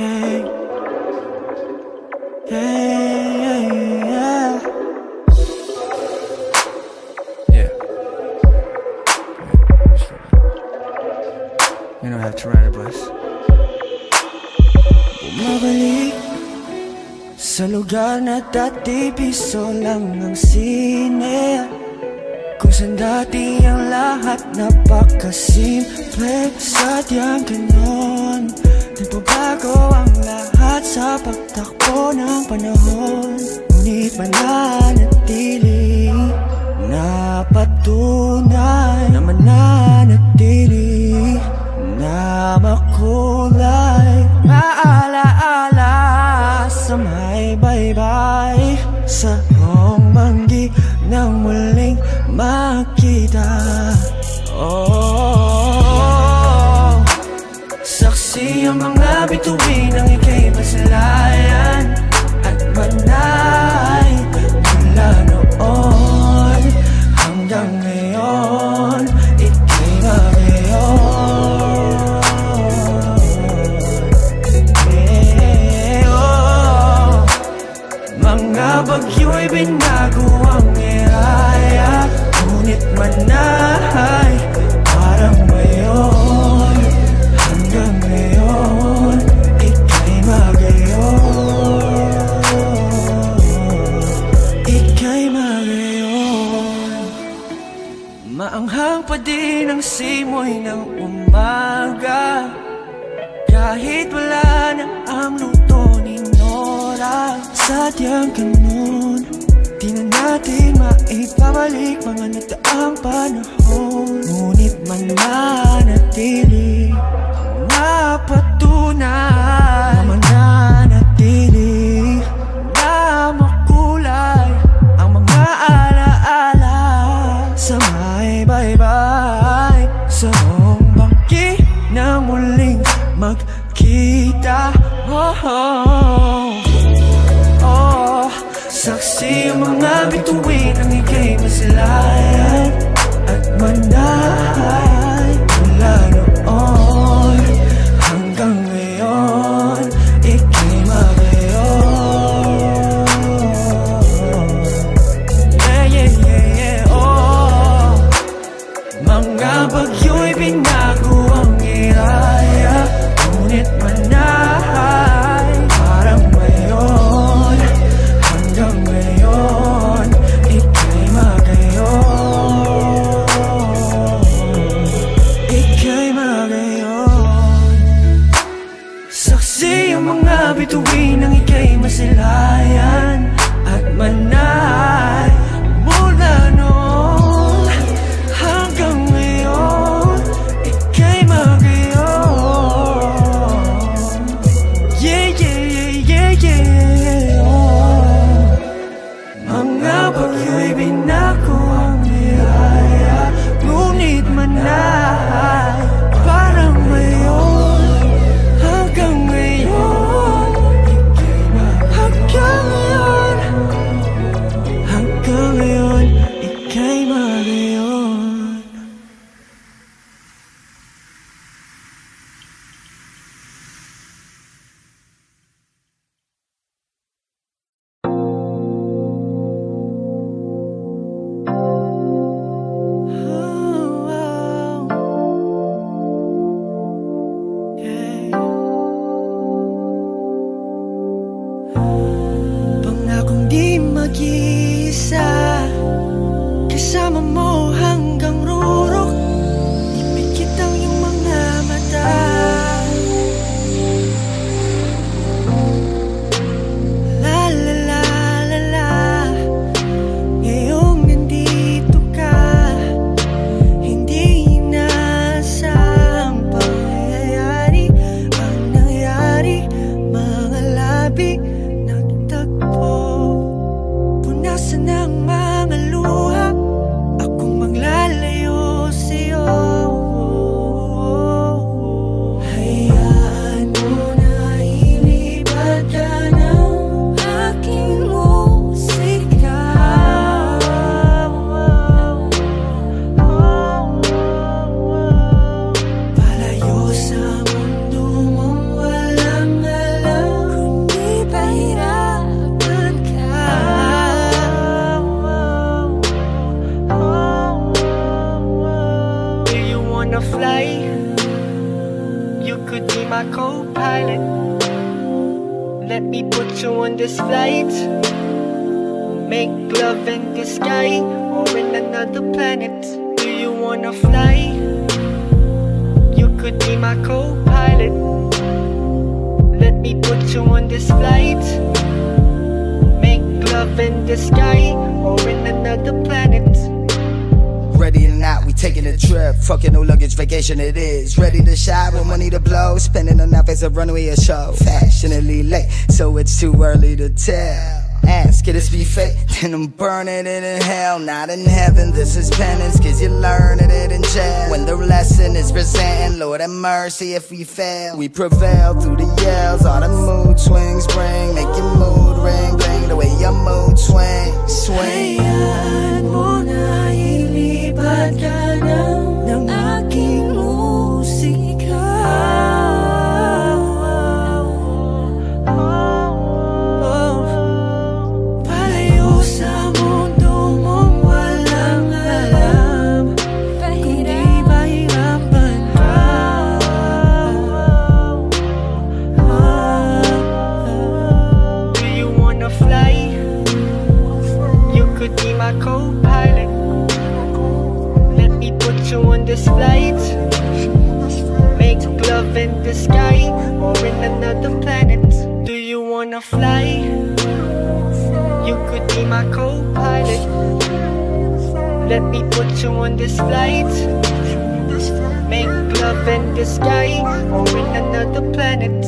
Hey, hey, yeah. Yeah. You don't have to ride a bus. Bumabalik sa lugar na dati piso lang ang sine, kung saan dati ang lahat napakasimple. Sadyang ganon, nagbabago ang lahat sa pagtakbo ng panahon. Ngunit mananatili na patunay na mananatili na makulay. Maalaala sa may baybay, sa buong banggi nang muling makita. Oh, saksi ang mga bituin ng ika'y masalayan at manay. Mula noon hanggang ngayon, ika'y magayon. Mga bagyo'y binago ang eraya, ngunit manay parang ngayon. Hanggang ngayon, ika'y magayon. Ika'y magayon. Maanghang pa din ang simoy ng umaga, kahit wala na ang luto ni Nora. Sadyang ganun, di na natin maipabalik mga nagdaang panahon. Ngunit mananatili na patunay, mananatili na makulay ang mga alaala sa may baybay, sa buong banggi na muling magkita. Saksi ang mga bituin ng ika'y masalayan at manay. Mula noon hanggang ngayon, ika'y magayon. Yeah, yeah, yeah, yeah, oh. Mga bagyo'y binago ang iraya, ngunit manay parang ngayon. Hanggang ngayon, ika'y magayon. Ika'y magayon. Saksi ang mga bituin ng ika'y masilayan at manay. Mula noon hanggang ngayon, ika'y magayon. Yeah, yeah, yeah, yeah, yeah. Mga bagyo'y binago ang niyaya, ngunit manay parang ngayon. Hanggang ngayon, hanggang ngayon, hanggang ngayon, ika'y magayon. Let me put you on this flight. Make love in the sky or in another planet. Do you wanna fly? You could be my co-pilot. Let me put you on this flight. Make love in the sky or in another planet. Ready or not, we taking a trip. Fucking no luggage vacation it is. Ready to shine with money to blow. Spending enough as a runway or show. Fashionably late, so it's too early to tell. Ask, could this be fate? Then I'm burning it in hell, not in heaven. This is penance, cause you're learning it in jail. When the lesson is presenting, Lord have mercy if we fail. We prevail through the yells, all the mood swings bring. Make your mood ring, bling the way your mood swing. Swing. Hayaan mo na ilipat ka ng aking musika. Palayo sa mundo mong walang alam, kundi mahirapan ka. Do you wanna fly? You could be my co-pilot. Let me put you on this flight. Make love in the sky or in another planet. Do you wanna fly? You could be my co-pilot. Let me put you on this flight. Make love in the sky or in another planet.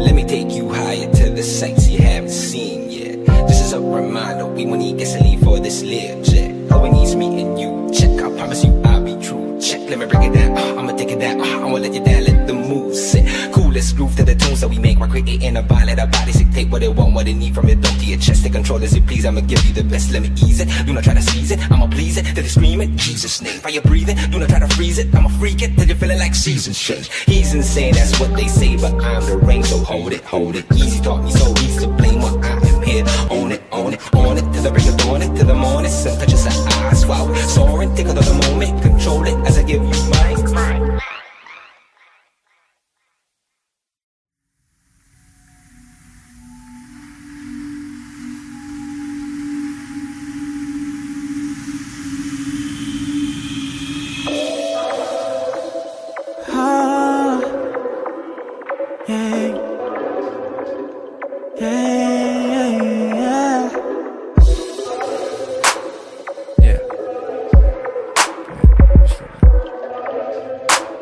Let me take you higher to the sights you haven't seen yet. This is a reminder, we won't need gasoline for this live jet. All we need is me and you, check, I promise you I'll be true. Check, let me break it down, I'ma take it down, I'ma let you down, let the moves sit. Coolest groove to the tunes that we make while creating a vibe. Let our bodies dictate what they want, what they need from your dome to your chest. Take control as you please, I'ma give you the best, let me ease it. Do not try to seize it, I'ma please it, till you scream it. Jesus' name, while you're breathing, do not try to freeze it. I'ma freak it, till you're feeling like seasons change. He's insane, that's what they say, but I'm the rain, so hold it, hold it. Easy taught me so easy to blame what I am here. Own it, own it, own it, till the break of dawn, it till the morning. Sun touches our eyes, swallow it, soaring, take it on the moment, control it as I give you mine.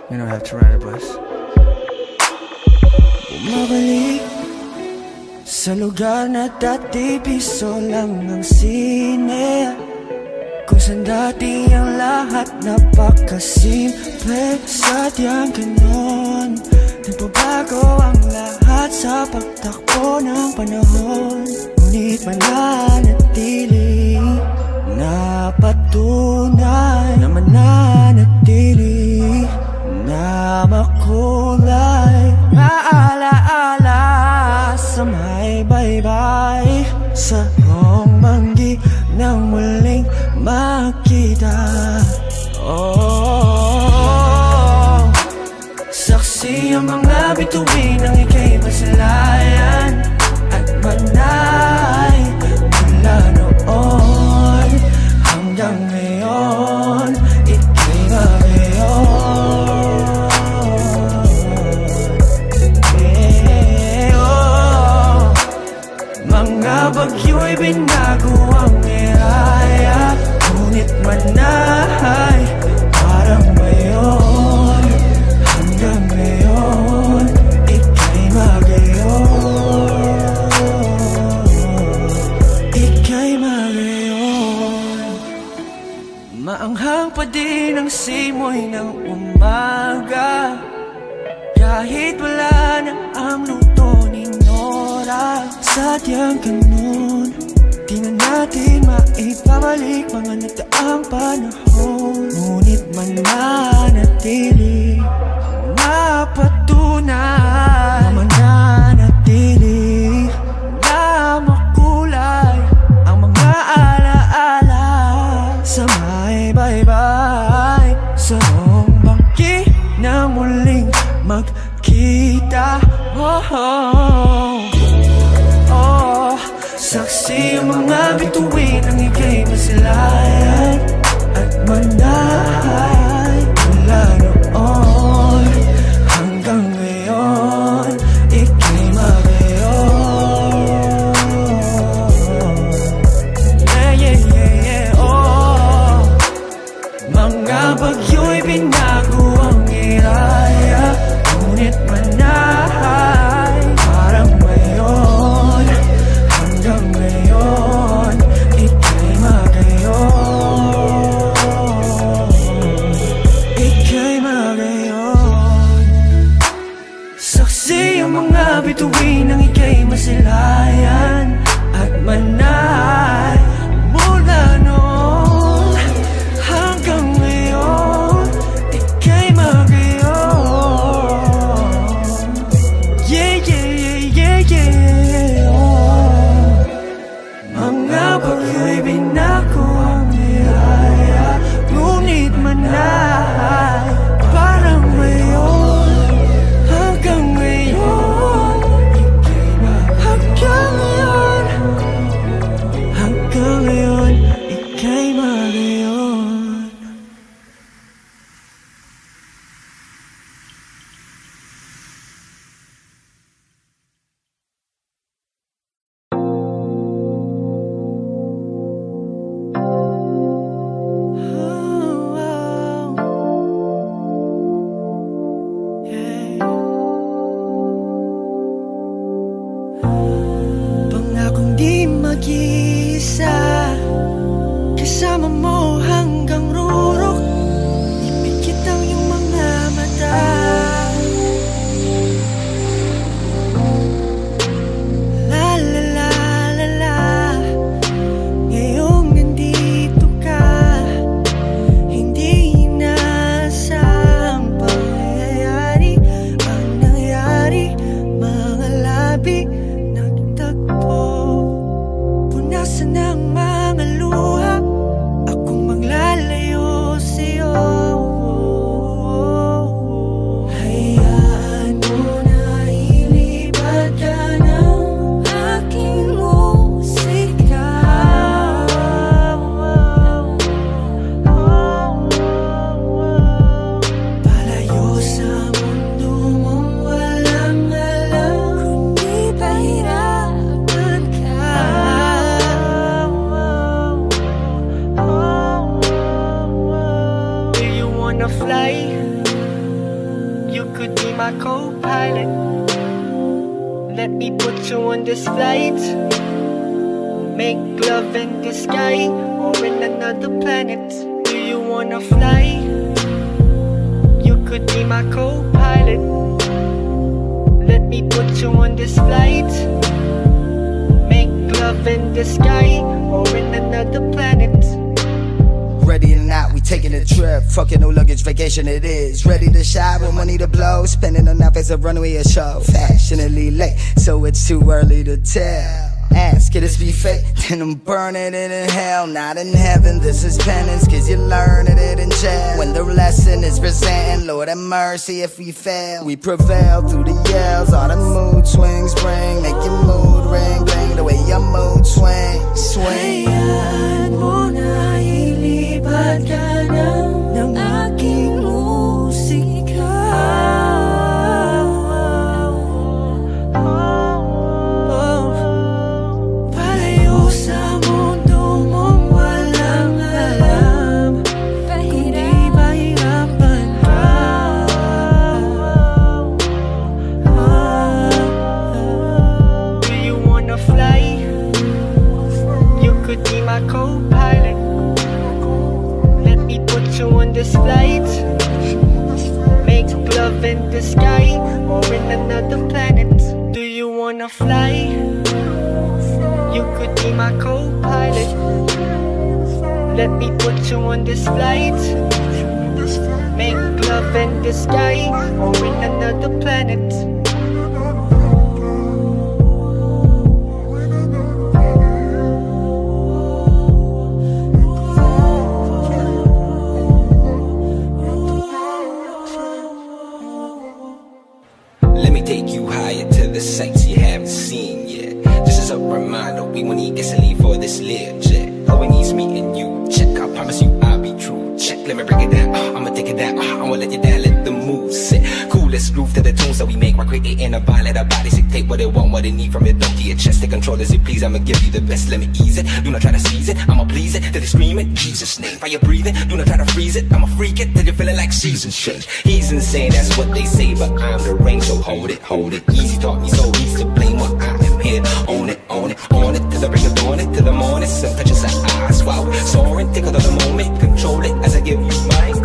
You don't have to ride a bus. Bumabalik sa lugar na dati piso lang ng sine, kung saan dati ang lahat napakasimple. Sadyang ganon, nagbabago ang lahat sa pagtakbo ng panahon. Ngunit mananatili na patunay na mananatili na makulay. Maalaala sa may baybay, sa iyong manggi nang muling makita. Oh, saksi ang mga bituin ng ika'y masalayan at manay. Mula noon hanggang ngayon, ika'y magayon. Mga bagyo'y binago ang eraya, ngunit manay parang ngayon. Hanggang ngayon, ika'y magayon. Ika'y magayon. Maanghang pa din ang simoy ng umaga, kahit wala na ang luto ni Nora. Sadyang ganun, di na natin maibabalik mga nagdaang panahon. Ngunit mananatili ang napatunay na mananatili na Saksi ang mga bituin ang ika'y masilayan at manahay. Mula noon hanggang ngayon, ika'y magayon. Oh. Mga bagyo'y binago ang iraya, ngunit manahay parang ngayon. Hanggang ngayon, ika'y magayon. Ika'y magayon. Saksi ang mga bituin ang ika'y masilayan at manahay. Mula noon hanggang ngayon, ika'y magayon. Yeah, yeah, yeah, yeah. Mga bagyo'y binago ang niyaya, ngunit manahay parang ngayon. Hanggang ngayon, hanggang ngayon, hanggang ngayon, ika'y magayon. Pangakong di mag-iisa, kasama mo hanggang rurok. Ipikit ang iyong mga mata. La la la la la, ngayong nandito ka, hindi inaasahang pangyayari ang nangyari. Mga labi nagtagpo, punasan ng mga luha, akong maglalayo sa'yo. Hayaan mo na ilipat ka ng aking musika. Palayo sa mundo mong walang alam, kundi pahirapan ka. Do you wanna fly? You could be my co-pilot. Let me put you on this flight. Make love in the sky or in another planet. Do you wanna fly? You could be my co-pilot. Let me put you on this flight. Make love in the sky or in another planet. Ready or not, we taking a trip. Fucking no luggage vacation it is. Ready to shine with money to blow. Spending on outfits, a runway, a show. Fashionably late, so it's too early to tell. Ask, could this be fate? Then I'm burning it in hell, not in heaven. This is penance, cause you learning it in jail. When the lesson is presenting, Lord have mercy if we fail. We prevail through the yells, all the mood swings bring. Make your mood ring, bring the way your mood swing, swing. Hayaan mo na ilipat ka ng aking musika. Palayo sa mundo mong walang alam, kundi pahirapan ka. Do you wanna fly? You could be my co-pilot. Let me put you on this flight. Make love in the sky or in another planet. Do you wanna fly? You could be my co-pilot. Let me put you on this flight. Make love in the sky or in another planet. Let me take you higher to the sights you haven't seen yet. This is is a reminder, we won't need gasoline for this live jet. All we need is me and you, check. I promise you I'll be true, check. Let me break it down, I'ma take it down, I'ma let you down, let the move set. Coolest groove to the tunes that we make while creating a vibe. Let our bodies dictate what they want, what they need from it. Don't to your chest, take control as you please. I'ma give you the best, let me ease it. Do not try to seize it, I'ma please it till they scream it. Jesus' name, while you're breathing, do not try to freeze it. I'ma freak it till you're feeling like seasons change. He's insane, that's what they say, but I'm the rain, so hold it easy. Taught me so easy to blame what I am here. Own it till the break of dawn, it till the morning. Some touches of eyes, wow, soaring, take it to the moment, control it as I give you mine.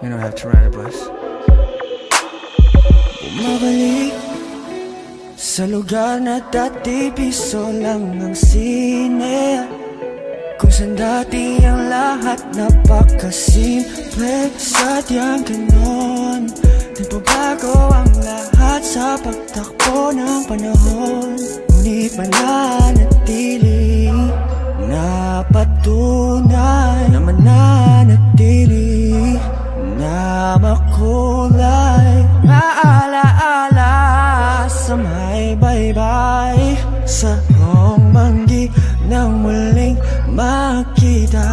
You don't have to ride a bus. Bumabalik sa lugar na dati piso lang ang sine, kung saan dati ang lahat napakasimple. Sadyang ganon, nagbabago ang lahat sa pagtakbo ng panahon. Ngunit mananatili, napatunay na mananatili, na makulay maalaala sa may baybay, sa buong banggi nang muling makita.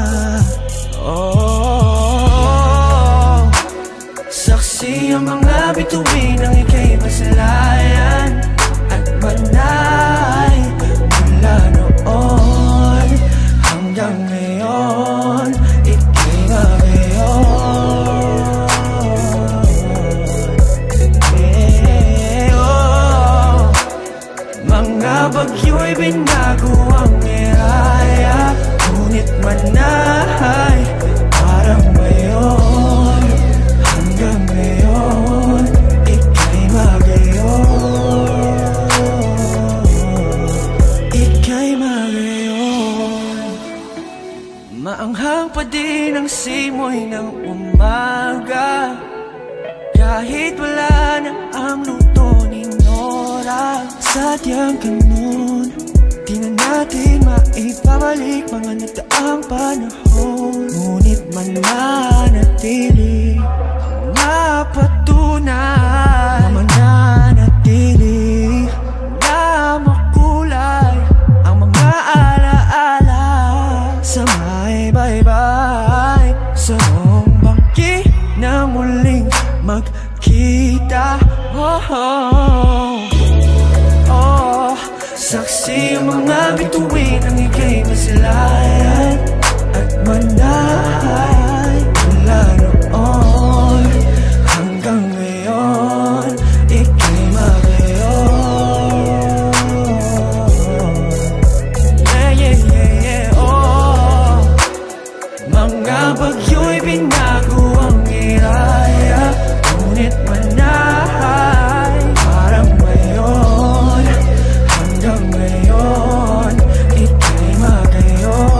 Oh, saksi ang mga bituin ng ika'y masalayan at manay mula noon hanggang ngayon. Ika'y magayon. Mga bagyo'y binago ang eraya, ngunit manay parang ngayon. Hanggang ngayon, ika'y magayon. Ika'y magayon. Maanghang pa din ang simoy ng umaga, kahit wala na ang luto ni Nora. Sadyang ganun, di na natin maipabalik mga nagdaang panahon. Ngunit mananatili, mapatunay na mananatili, na makulay ang mga alaala sa may baybay, sa buong bangki na muling magkita. Saksi ang mga bituin ng ika'y masalayan at manay mula noon hanggang ngayon. Ika'y magayon. Oh, mga bagyo'y binago ang iraya, ngunit manay parang ngayon. Hanggang ngayon, ika'y magayon.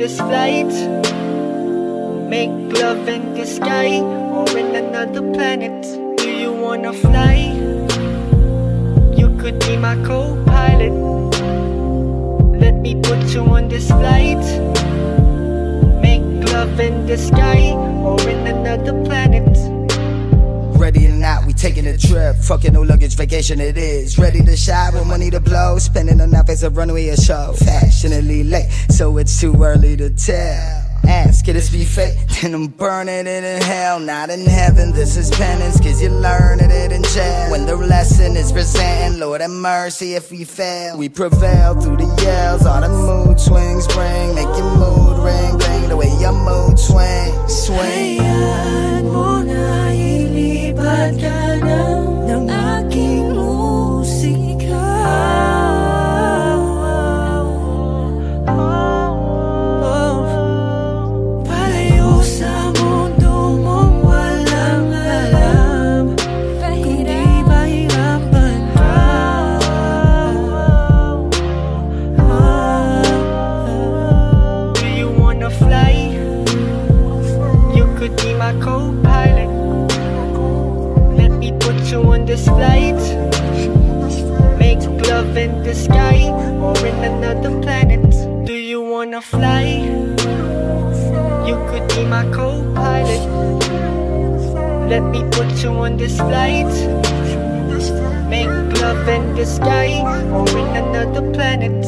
this flight. Make love in the sky or in another planet. Do you wanna fly? You could be my co-pilot. Let me put you on this flight. Make love in the sky or in another planet. Ready or not, we taking a trip. Fucking no luggage vacation it is. Ready to shine with money to blow. Spending on nothing as a runway or show. Fashionably late, so it's too early to tell. Ask, could this be fate? Then I'm burning it in hell, not in heaven. This is penance, cause you learning it in jail. When the lesson is presenting, Lord have mercy if we fail. We prevail through the yells, all the mood swings bring. Make your mood ring, bring the way your mood swing. Swing. Hayaan mo na ilipat ka ng aking musika. Palayo sa mundo mong walang alam, kundi mahirapan ka. Do you wanna fly? You could be my co-pilot. Let me put you on this flight. Make love in the sky or in another planet. Do you wanna fly? You could be my co-pilot. Let me put you on this flight. Make love in the sky or in another planet.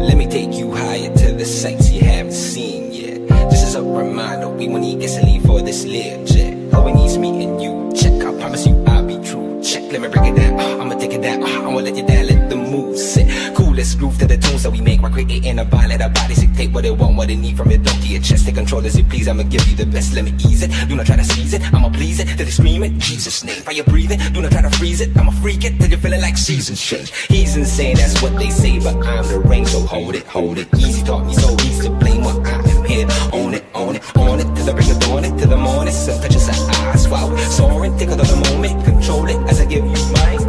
Let me take you higher to the sights you haven't seen yet. This is a reminder, we won't need gasoline for this live jet. All we need is me and you. Check, I promise you I'll be true. Check, let me break it down, I'ma take it down, I'ma let you down, let the move sit. Coolest groove to the tunes that we make while creating a vibe. Let our bodies dictate what they want, what they need from it. Don't to your chest, take control as you please. I'ma give you the best, let me ease it. Do not try to squeeze it, I'ma please it till they scream it. Jesus' name, while you're breathing, do not try to freeze it. I'ma freak it till you're feeling like seasons change. He's insane, that's what they say, but I'm the rain, so hold it, hold it. Easy taught me so easy to blame what I am here. Own it, own it, own it till the break of dawn, it till the morning. Sun touches the eyes, wow, soaring, take it on the moment, control it as I give you mine.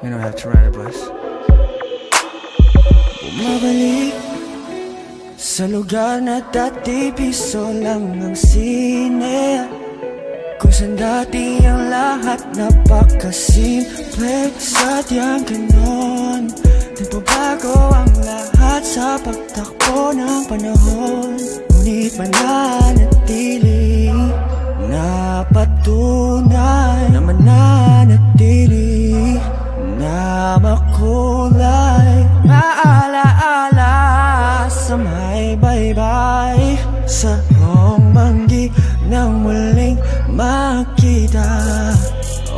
You don't have to ride it, boys. Bumabalik sa lugar na dati piso lang ng sine, kung saan dati ang lahat napakasimple. Sadyang ganon, nagbabago ang lahat sa pagtakbo ng panahon. Ngunit mananatili na patunay na mananatili na makulay. Maalaala sa may baybay, sa iyong banggi nang muling makita.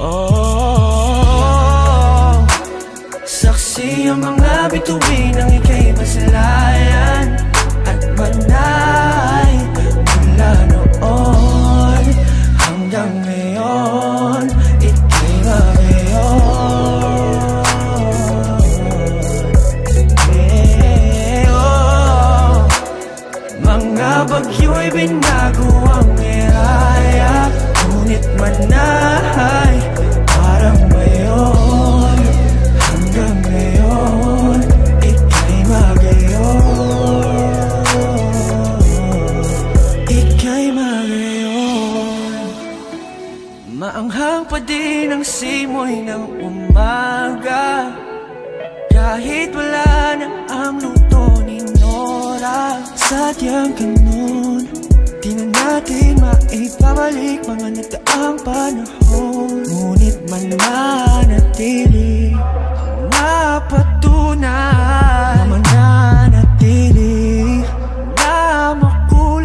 Oh, saksi ang mga bituin ng ika'y masalayan at manay. Mula noon hanggang ngayon, ika'y magayon. Mga bagyo'y binago ang eraya, ngunit manay parang ngayon. Hanggang ngayon, ika'y magayon. Ika'y magayon. Maanghang pa din ang simoy ng umaga, kahit wala na ang luto ni Nora. Sadyang ganun, di na natin maibabalik mga nagdaang panahon. Ngunit mananatili ang napatunay na mananatili na makulay.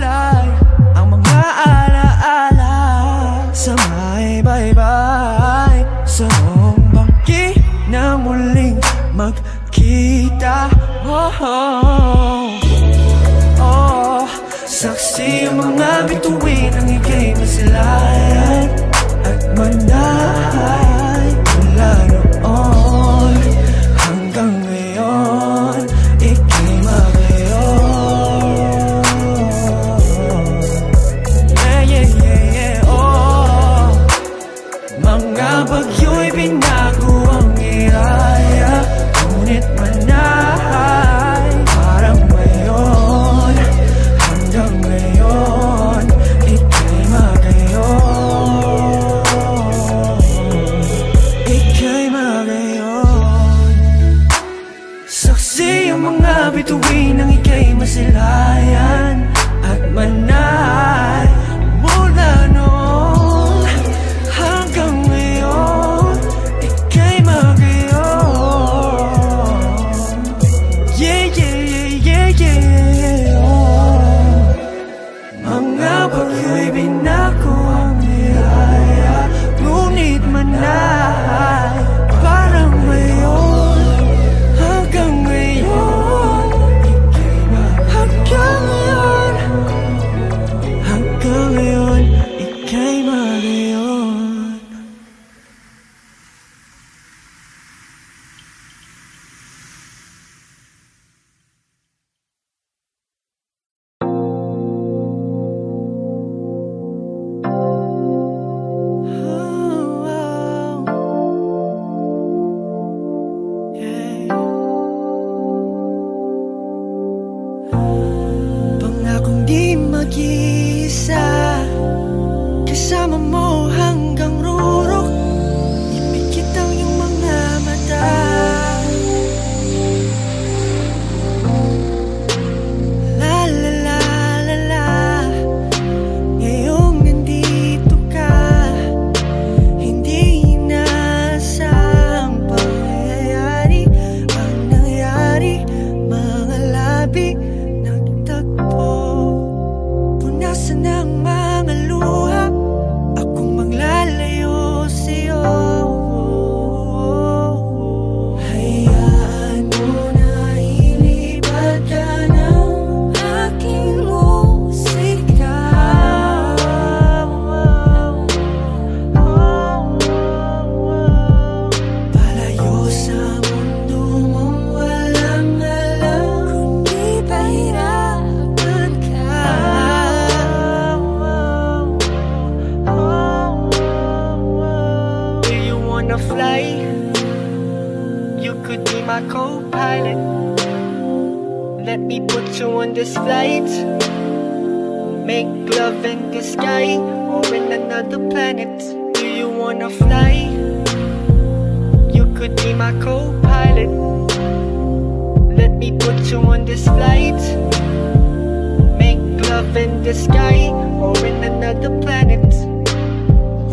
kasama mo hanggang rurok. Ipikit ang iyong mga mata. La la la la la. Ngayong nandito ka, hindi inaasahang pangyayari ang nangyari. Mga labi nagtagpo, punasan ng mga luha. Akong maglalayo sa'yo. Hayaan mo na ilibad ka ng aking musika. Palayo sa mundo mong walang alam, kundi pahirapan ka. Do you wanna fly? You could be my co-pilot. Let me put you on this flight. Make love in the sky or in another planet. Do you wanna fly? You could be my co-pilot. Let me put you on this flight. Make love in the sky or in another planet.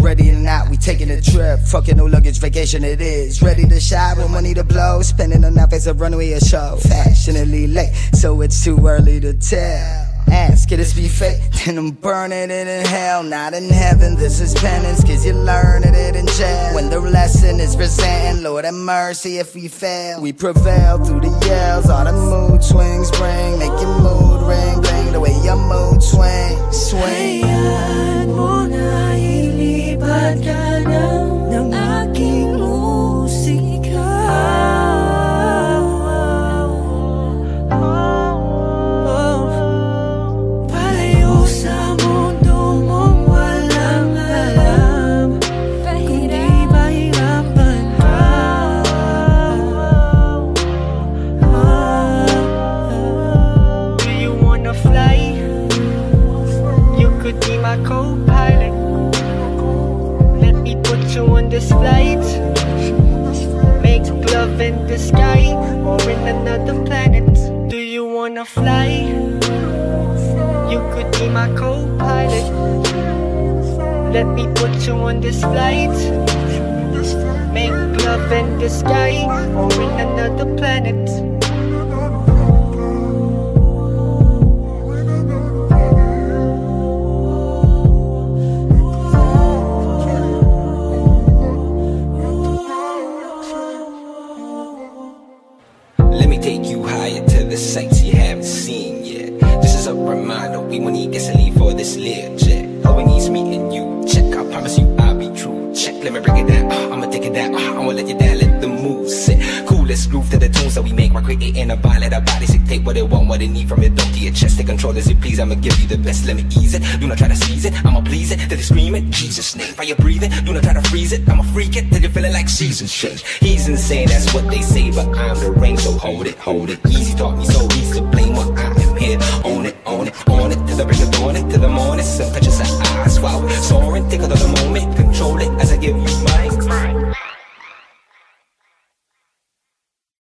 Ready or not, we taking a trip. Fucking no luggage vacation it is. Ready to shine with money to blow. Spending enough as a runway or show. Fashionably late, so it's too early to tell. Ask, could this be fate? Then I'm burning it in hell, not in heaven. This is penance, cause you're learning it in jail. When the lesson is presenting, Lord have mercy if we fail. We prevail through the yells, all the mood swings bring. Make your mood ring, bling, the way your mood swing, swing. Hayaan mo na ilibad ka ng aking musika. Palayo sa mundo mong walang alam, kundi pahirapan ka. Do you wanna fly? You could be my co-pilot. Let me put you on this flight. Make love in the sky or in another planet. Do you wanna fly? You could be my co-pilot. Let me put you on this flight. Make love in the sky or in another planet. Let me take you higher to the sights you haven't seen yet. This is a reminder, we won't need gasoline for this little jet. All we need is me and you. Check, I promise you I'll be true. Check, let me break it down, I'ma take it down, I'ma let you down, let the move sit. Coolest groove to the tunes that we make while creating a bond. Let our bodies dictate what they want, what they need from it. Don't to your chest, take control as you please. I'ma give you the best, let me ease it. Do not try to seize it, I'ma please it till they scream it. Jesus' name, while you're breathing, do not try to freeze it. I'ma freak it till you're feeling like seasons change. He's insane, that's what they say, but I'm the rain, so hold it, hold it. Easy taught me so easy to blame what I am here. Own it, own it, own it till the break of dawn, it till the morning. Some touches of eyes, wow, soaring, take it of the moment, control it.